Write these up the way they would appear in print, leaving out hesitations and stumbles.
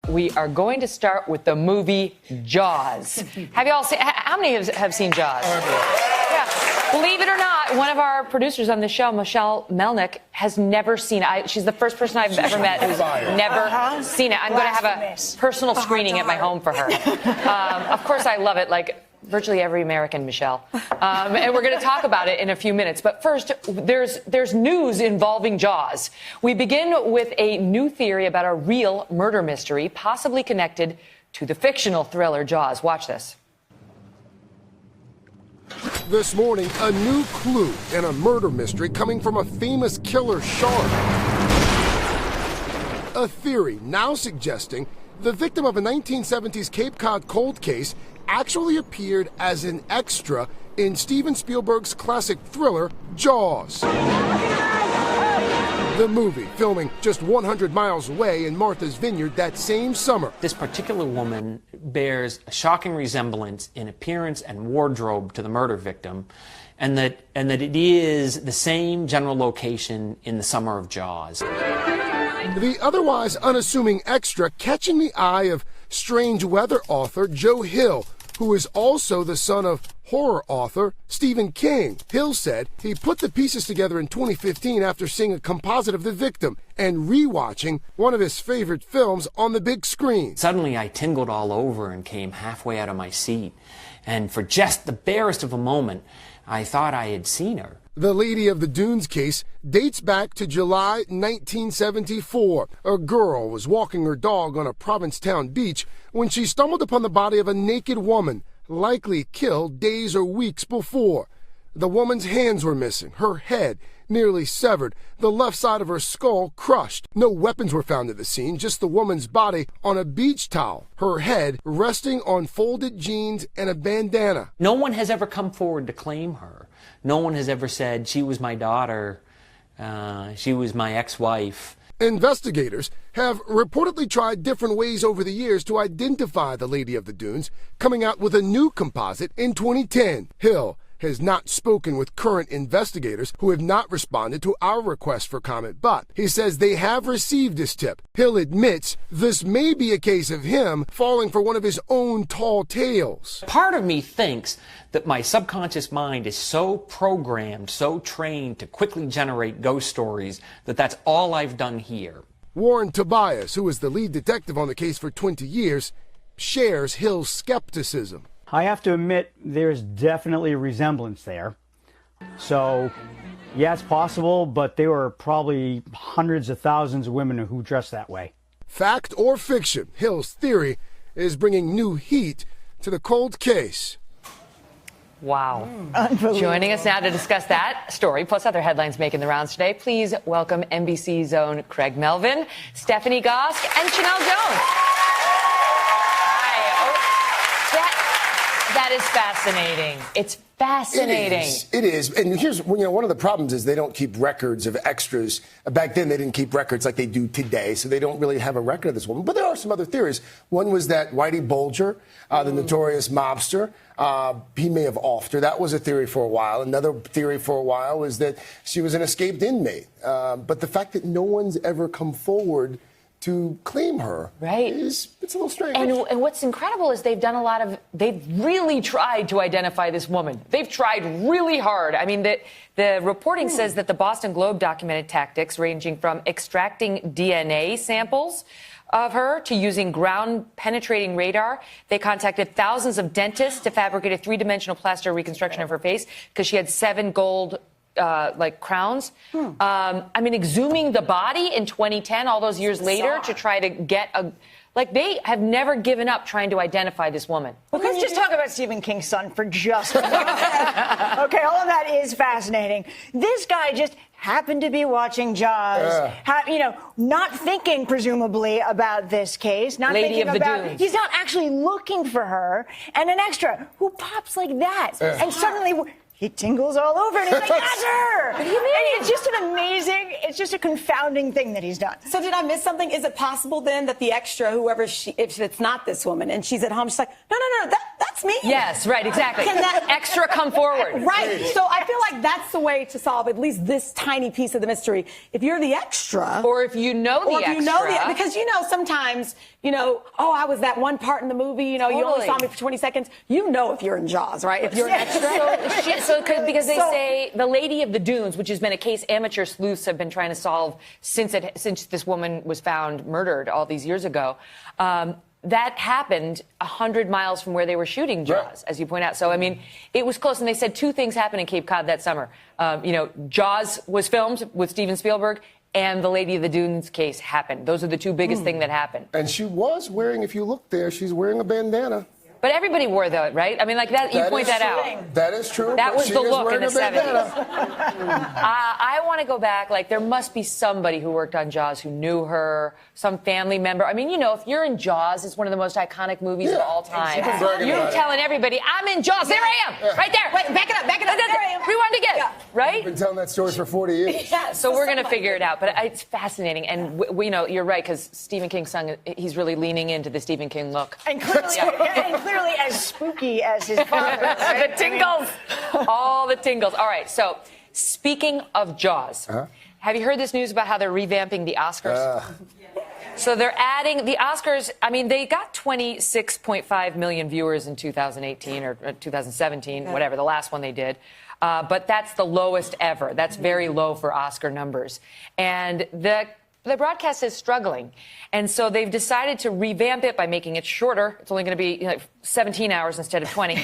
We are going to start with the movie Jaws. Have you all seen, how many have seen Jaws? Yeah. Believe it or not, one of our producers on the show, Michelle Melnick, has never seen it. She's the first person I've ever met who's never seen it. I'm going to have a personal screening at my home for her. Of course, I love it, like virtually every American, Michelle. And we're going to talk about it in a few minutes. But first, there's news involving Jaws. We begin with a new theory about a real murder mystery, possibly connected to the fictional thriller Jaws. Watch this. This morning, a new clue in a murder mystery coming from a famous killer shark. A theory now suggesting the victim of a 1970s Cape Cod cold case actually appeared as an extra in Steven Spielberg's classic thriller, Jaws. The movie, filming just 100 miles away in Martha's Vineyard that same summer. This particular woman bears a shocking resemblance in appearance and wardrobe to the murder victim, and that it is the same general location in the summer of Jaws. The otherwise unassuming extra catching the eye of strange weather author Joe Hill, who is also the son of horror author Stephen King. Hill said he put the pieces together in 2015 after seeing a composite of the victim and rewatching one of his favorite films on the big screen. Suddenly I tingled all over and came halfway out of my seat, and for just the barest of a moment, I thought I had seen her. The Lady of the Dunes case dates back to July 1974. A girl was walking her dog on a Provincetown beach when she stumbled upon the body of a naked woman, likely killed days or weeks before. The woman's hands were missing, her head nearly severed, the left side of her skull crushed. No weapons were found at the scene, just the woman's body on a beach towel, her head resting on folded jeans and a bandana. No one has ever come forward to claim her. No one has ever said, she was my daughter, she was my ex-wife. Investigators have reportedly tried different ways over the years to identify the Lady of the Dunes, coming out with a new composite in 2010. Hill has not spoken with current investigators who have not responded to our request for comment, but he says they have received this tip. Hill admits this may be a case of him falling for one of his own tall tales. Part of me thinks that my subconscious mind is so programmed, so trained to quickly generate ghost stories that that's all I've done here. Warren Tobias, who is the lead detective on the case for 20 years, shares Hill's skepticism. I have to admit, there's definitely a resemblance there. So, yeah, it's possible, but there were probably hundreds of thousands of women who dress that way. Fact or fiction, Hill's theory is bringing new heat to the cold case. Wow. Joining us now to discuss that story, plus other headlines making the rounds today, please welcome NBC's own Craig Melvin, Stephanie Gosk, and Sheinelle Jones. That is fascinating. It's fascinating. It is. And here's, one of the problems is they don't keep records of extras. Back then, they didn't keep records like they do today, so they don't really have a record of this woman. But there are some other theories. One was that Whitey Bulger, the notorious mobster, he may have offed her. That was a theory for a while. Another theory for a while was that she was an escaped inmate. But the fact that no one's ever come forward to claim her, it's a little strange. And what's incredible is they've really tried to identify this woman. They've tried really hard. I mean, the reporting says that the Boston Globe documented tactics ranging from extracting DNA samples of her to using ground-penetrating radar. They contacted thousands of dentists to fabricate a three-dimensional plaster reconstruction of her face because she had 7 gold crowns. I mean, exhuming the body in 2010, all those years later, to try to get they have never given up trying to identify this woman. Well, let's just talk about Stephen King's son for just a moment. Okay, all of that is fascinating. This guy just happened to be watching Jaws, not thinking, presumably, about this case, not Lady thinking of the about... Dunes. He's not actually looking for her, and an extra who pops like that, and suddenly... He tingles all over and he's like, that's her! What do you mean? And it's just an amazing, it's just a confounding thing that he's done. So did I miss something? Is it possible then that the extra, whoever if it's not this woman and she's at home, she's like, no, that's me. Yes, right, exactly. Can that extra come forward? Right. So I feel like that's the way to solve at least this tiny piece of the mystery. If you're the extra. Or if you know the extra. Because sometimes you know, oh, I was that one part in the movie, you know, you only saw me for 20 seconds. You know if you're in Jaws, right? If you're an extra. Because they say the Lady of the Dunes, which has been a case amateur sleuths have been trying to solve since this woman was found murdered all these years ago. That happened 100 miles from where they were shooting Jaws, as you point out. So, I mean, it was close. And they said two things happened in Cape Cod that summer. You know, Jaws was filmed with Steven Spielberg, and the Lady of the Dunes case happened. Those are the two biggest things that happened. And she was wearing, if you look there, she's wearing a bandana. But everybody wore that, right? I mean, like that. You point that out. That is true. That was the look in the 70s. I want to go back. Like, there must be somebody who worked on Jaws who knew her, some family member. I mean, you know, if you're in Jaws, it's one of the most iconic movies of all time. You're telling everybody, I'm in Jaws. There I am, right there. Wait, back it up. There I am. Rewind again, right? I've been telling that story for 40 years. So we're going to figure it out. But it's fascinating. And, we know, you're right, because Stephen King's son, he's really leaning into the Stephen King look. And clearly as spooky as his father. Right? The tingles. All the tingles. All right, so speaking of Jaws, have you heard this news about how they're revamping the Oscars? So they're adding the Oscars. I mean, they got 26.5 million viewers in 2018 or 2017, whatever, the last one they did. But that's the lowest ever. That's very low for Oscar numbers. And the broadcast is struggling. And so they've decided to revamp it by making it shorter. It's only going to be 17 hours instead of 20. And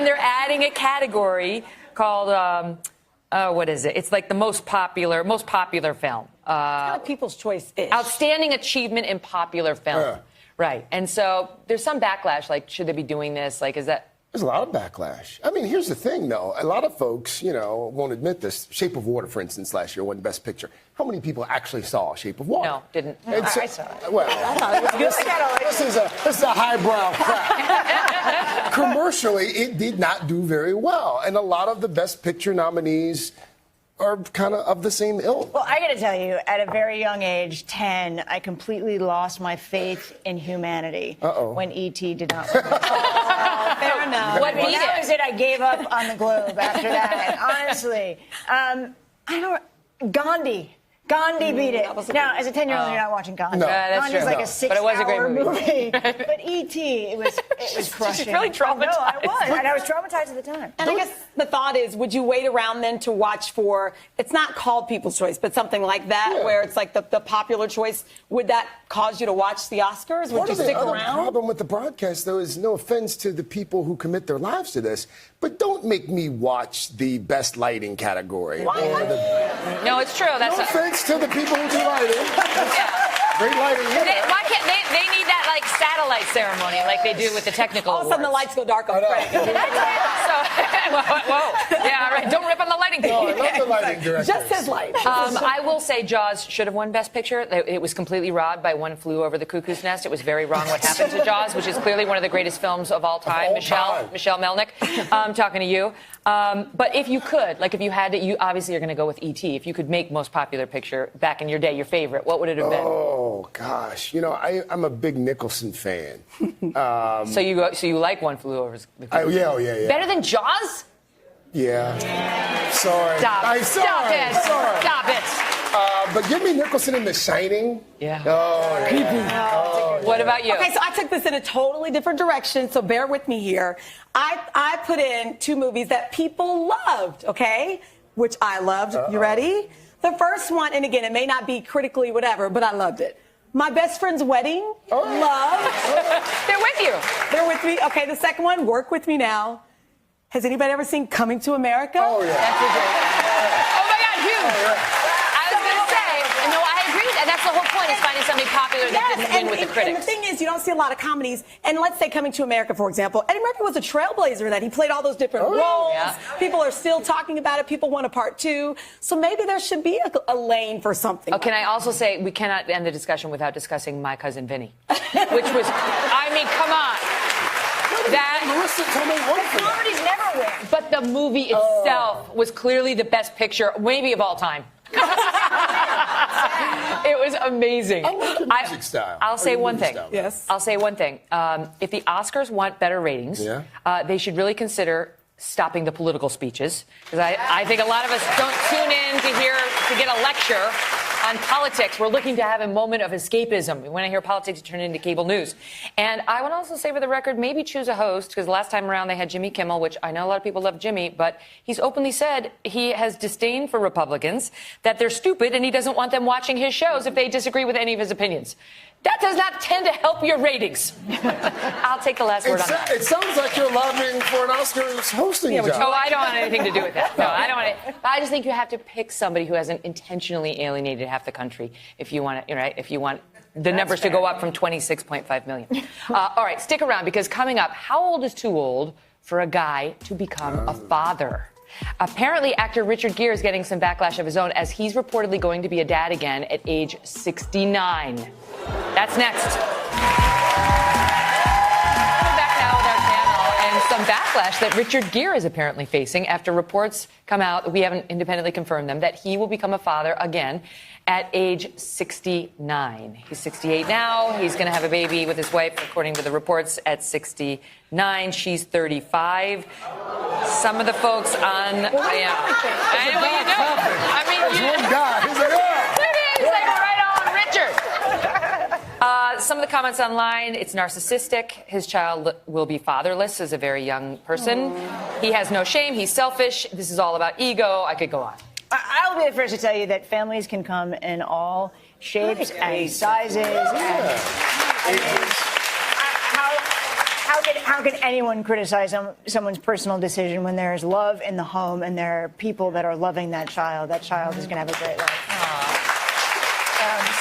they're adding a category called, what is it? It's like the most popular film. It's kind of People's Choice-ish. Outstanding achievement in popular film. Right. And so there's some backlash, like, should they be doing this? Like, is that... There's a lot of backlash. I mean, here's the thing, though. A lot of folks, you know, won't admit this. Shape of Water, for instance, last year won Best Picture. How many people actually saw Shape of Water? No, didn't. I saw it. Well, I thought it was good. This is a highbrow crap. Commercially, it did not do very well. And a lot of the Best Picture nominees are kind of the same ilk. Well, I got to tell you, at a very young age, 10, I completely lost my faith in humanity when E.T. did not win. Fair enough. What beat That it? was it. I gave up on the globe after that. Honestly, Gandhi. Gandhi beat it. Now, as a 10-year-old, you're not watching Gandhi. No. That's Gandhi's true. like No. a 6-hour But it was a great movie. But E.T., it was crushing. She's really traumatized. No, I was. And I was traumatized at the time. And I guess the thought is, would you wait around then to watch for, it's not called People's Choice, but something like that, where it's like the popular choice, would that cause you to watch the Oscars? Would Part you of the stick other around? problem with the broadcast, though, is no offense to the people who commit their lives to this, but don't make me watch the best lighting category. Why not? No, it's true. That's No offense to the people who do lighting. Great lighting. Why can't they need that like satellite ceremony like they do with the technical All of a sudden the awards. lights go dark on Craig. Whoa. Yeah, all right. Don't rip on the lighting. Oh, I love the lighting director. Just his light. I will say Jaws should have won Best Picture. It was completely robbed by One Flew Over the Cuckoo's Nest. It was very wrong what happened to Jaws, which is clearly one of the greatest films of all time. Michelle Melnick, talking to you. But if you could, like if you had to, you obviously are going to go with E.T. If you could make most popular picture back in your day, your favorite, what would it have been? Oh, gosh. You know, I'm a big Nicholson fan. So you like One Flew Over the Cuckoo's Yeah. Better than Jaws? Yeah. Sorry. Stop it. Sorry. Stop it. But give me Nicholson in The Shining. Yeah. Oh, yeah. Creepy. What about you? Okay, so I took this in a totally different direction, so bear with me here. I put in two movies that people loved, okay? Which I loved. You ready? The first one, and again, it may not be critically whatever, but I loved it. My Best Friend's Wedding. Loved. They're with you. They're with me. Okay, the second one, Work With Me Now. Has anybody ever seen Coming to America? Oh, yeah. That's a great. Oh my God, huge. I was going to say, no, I agree. And that's the whole point is finding something popular that didn't win with the critics. And the thing is, you don't see a lot of comedies. And let's say Coming to America, for example. Eddie Murphy was a trailblazer that he played all those different roles. Yeah. People are still talking about it. People want a part two. So maybe there should be a lane for something. Oh, can I also say we cannot end the discussion without discussing My Cousin Vinny, which was, I mean, come on. Marissa Tomei won for that. Comedies never win. But the movie itself was clearly the best picture, maybe of all time. It was amazing. I like your music style. I'll say one thing. Style. Yes. I'll say one thing. If the Oscars want better ratings, they should really consider stopping the political speeches. Because I think a lot of us don't tune in to get a lecture on politics. We're looking to have a moment of escapism. We want to hear politics turn into cable news. And I want to also say for the record, maybe choose a host, because last time around they had Jimmy Kimmel, which I know a lot of people love Jimmy, but he's openly said he has disdain for Republicans, that they're stupid, and he doesn't want them watching his shows if they disagree with any of his opinions. That does not tend to help your ratings. I'll take the last word on that. It sounds like you're lobbying for an Oscars hosting job. Oh, I don't want anything to do with that. No, I don't want it. I just think you have to pick somebody who hasn't intentionally alienated half the country if you want to, right? If you want the numbers to go up from 26.5 million. All right, stick around, because coming up, how old is too old for a guy to become a father? Apparently, actor Richard Gere is getting some backlash of his own, as he's reportedly going to be a dad again at age 69. That's next. We're back now with our panel and some backlash that Richard Gere is apparently facing after reports come out, we haven't independently confirmed them, that he will become a father again at age 69. He's 68 now. He's going to have a baby with his wife, according to the reports, at 69. She's 35. Some of the folks on... I know what you know. I mean, There's one guy. He's like, oh! He's like, right on, Richard. Some of the comments online, it's narcissistic. His child will be fatherless as a very young person. He has no shame. He's selfish. This is all about ego. I could go on. I'll be the first to tell you that families can come in all shapes and sizes. How can anyone criticize someone's personal decision when there is love in the home and there are people that are loving that child? That child is going to have a great life.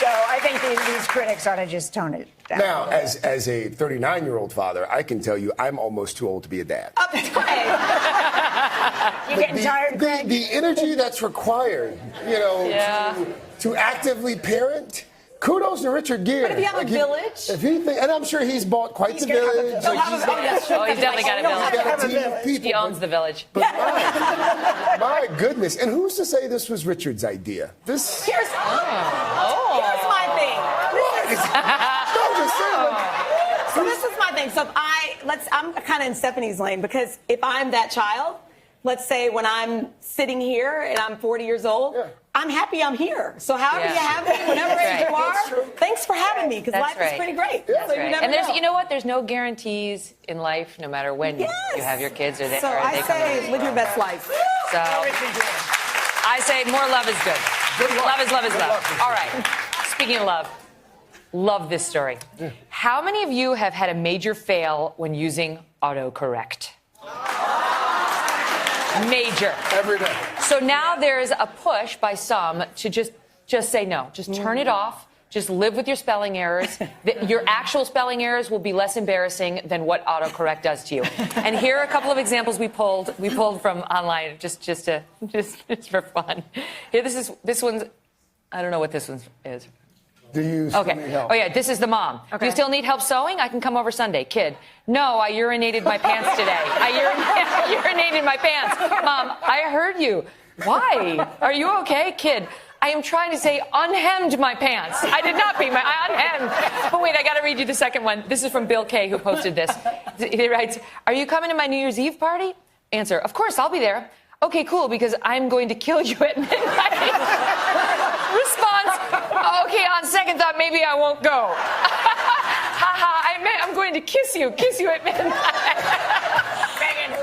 So I think these critics ought to just tone it down. Now, as a 39-year-old father, I can tell you I'm almost too old to be a dad. You're getting tired, Greg? The energy that's required, to actively parent. Kudos to Richard Gere. But if you have a village, and I'm sure he's bought quite the village. He's definitely got a village. He owns the village. But my goodness! And who's to say this was Richard's idea? Here's my thing. So this is my thing. So I'm kind of in Stephanie's lane, because if I'm that child, let's say when I'm sitting here and I'm 40 years old, I'm happy I'm here. So however you have me, whatever age you are, thanks for having me, because life is pretty great. That's so right. You And know. you know what? There's no guarantees in life, no matter when you have your kids or they So I say, live your best life. So I say more love is good. Love is love is love. All right. Speaking of love this story. How many of you have had a major fail when using autocorrect? Major. Every day. So now there's a push by some to just say no. Just turn it off. Just live with your spelling errors. Your actual spelling errors will be less embarrassing than what autocorrect does to you. And here are a couple of examples we pulled from online just for fun. Here, this one's, I don't know what this one is. Do you still need help? Oh, yeah, this is the mom. Okay. Do you still need help sewing? I can come over Sunday. Kid, no, I urinated my pants today. I urinated my pants. Mom, I heard you. Why? Are you okay? Kid, I am trying to say unhemmed my pants. I did not pee I unhemmed. But wait, I got to read you the second one. This is from Bill K, who posted this. He writes, are you coming to my New Year's Eve party? Answer, of course, I'll be there. Okay, cool, because I'm going to kill you at midnight. Response, okay, on second thought, maybe I won't go. Haha, I'm going to kiss you at midnight.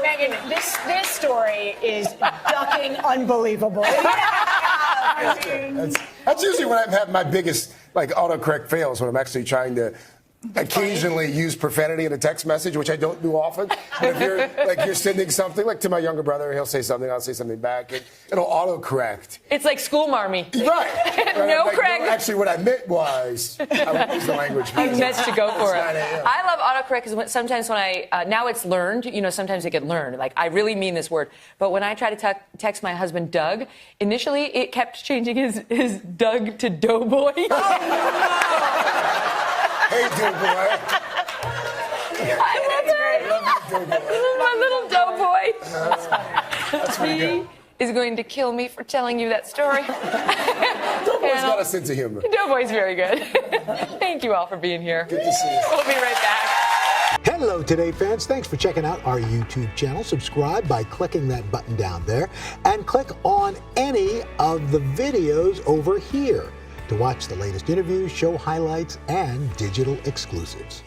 Megyn, this story is ducking unbelievable. That's usually when I've had my biggest autocorrect fails, when I'm actually trying to occasionally use profanity in a text message, which I don't do often. But if you're sending something to my younger brother, he'll say something, I'll say something back, and it'll autocorrect. It's like school marmy. Right. No, Craig. No, actually, what I meant was I would use the language. I meant to go for it. Yeah. I love autocorrect because sometimes when I now it's learned. Sometimes it get learned. Like I really mean this word, but when I try to text my husband Doug, initially it kept changing his Doug to Doughboy. Hey, Doughboy. I love it. My little Doughboy. That's pretty good. Is going to kill me for telling you that story. Doughboy's got a sense of humor. Doughboy's very good. Thank you all for being here. Good to see you. We'll be right back. Hello, Today fans. Thanks for checking out our YouTube channel. Subscribe by clicking that button down there and click on any of the videos over here. to watch the latest interviews, show highlights, and digital exclusives.